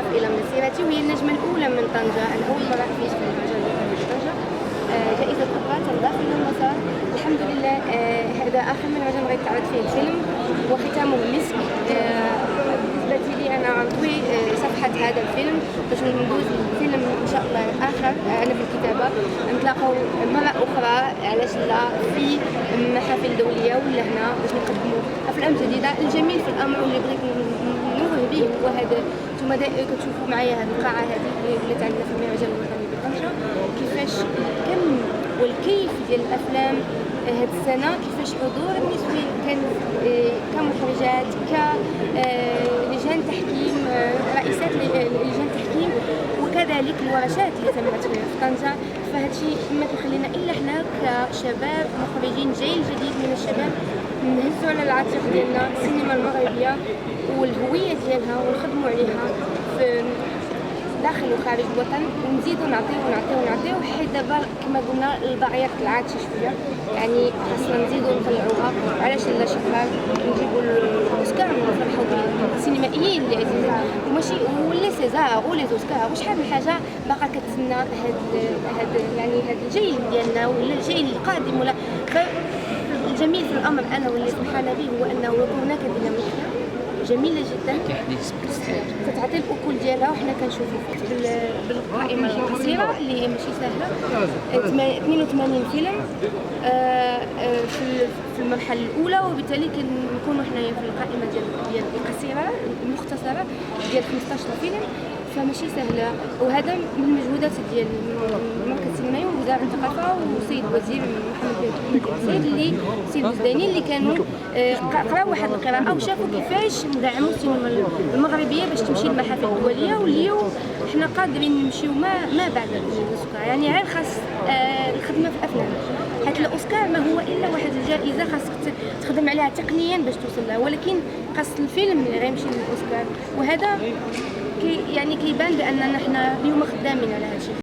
شرف الى مسيرتي، وهي النجمه الاولى من طنجه. انا اول مره افيز في المهرجان الوطني في طنجه. جائزه أبرة داخل المسار. الحمد لله. هذا اخر مهرجان غيتعرض فيه الفيلم وختامه مسك. بالنسبه لي انا غنطوي صفحه هذا الفيلم باش ندوز الفيلم ان شاء الله الاخر. انا في الكتابه نتلاقاو مره اخرى علاش لا في محافل دوليه ولا هنا باش نقدموا افلام جديده. الجميل في الامر واللي بغيت نوه به هو هذا، نتوما كتشوفوا معايا هذه القاعه هذه اللي ولات عندنا في المهرجان الوطني بطنجه، كيفاش الكم والكيف ديال الافلام هاد السنه، كيفاش حضور النسوي كان كمخرجات كلجان تحكيم، رئيسات لجان تحكيم، وكذلك الورشات اللي تمت في طنجه. فهذا الشيء ما كيخلينا الا حنا كشباب مخرجين جيل جديد من الشباب نهزوا على العاتق ديالنا السينما المغربيه والهويه ديالها ونخدموا عليها في داخل وخارج الوطن، ونزيدوا نعطيو حيت دابا كما قلنا الباغيه طلعت شي شويه، يعني خاصنا نزيدوا نطلعوها. علاش لا شي نهار نجيبوا الاوسكار ونفرحوا بالسينمائيين اللي عزيزين، وماشي ولا سيزار ولا اوسكار وشحال من حاجه باقا كتسنى هاد الجيل ديالنا ولا الجيل القادم. ولا الجميل في الامر انا واللي فرحانه به هو انه هناك ديناميكيه جميله جدا تتعطي الاكل ديالها، وحنا كنشوفوا بالقائمه القصيره اللي هي ماشي سهله. 82 فيلم في المرحله الاولى، وبالتالي كنكونوا حنايا في القائمه ديال القصيره المختصره ديال 15 فيلم، فماشي سهله. وهذا من المجهودات ديال المركز السينمائي ووزاره الثقافه والسيد الوزير محمد بن سعيد اللي السيد الزداني اللي كانوا قراو واحد القراءه وشافوا كيفاش ندعموا السينما المغربيه باش تمشي للمحافل الدوليه. واليوم حنا قادرين نمشيو ما بعد الاوسكار، يعني غير خاص الخدمه في الافلام، حيت الاوسكار ما هو الا واحد الجائزه خاصك تخدم عليها تقنيا باش توصل لها، ولكن خاص الفيلم اللي غيمشي للاوسكار. وهذا يعني كيبان باننا حنا اليوم خدامين على هذا الشيء.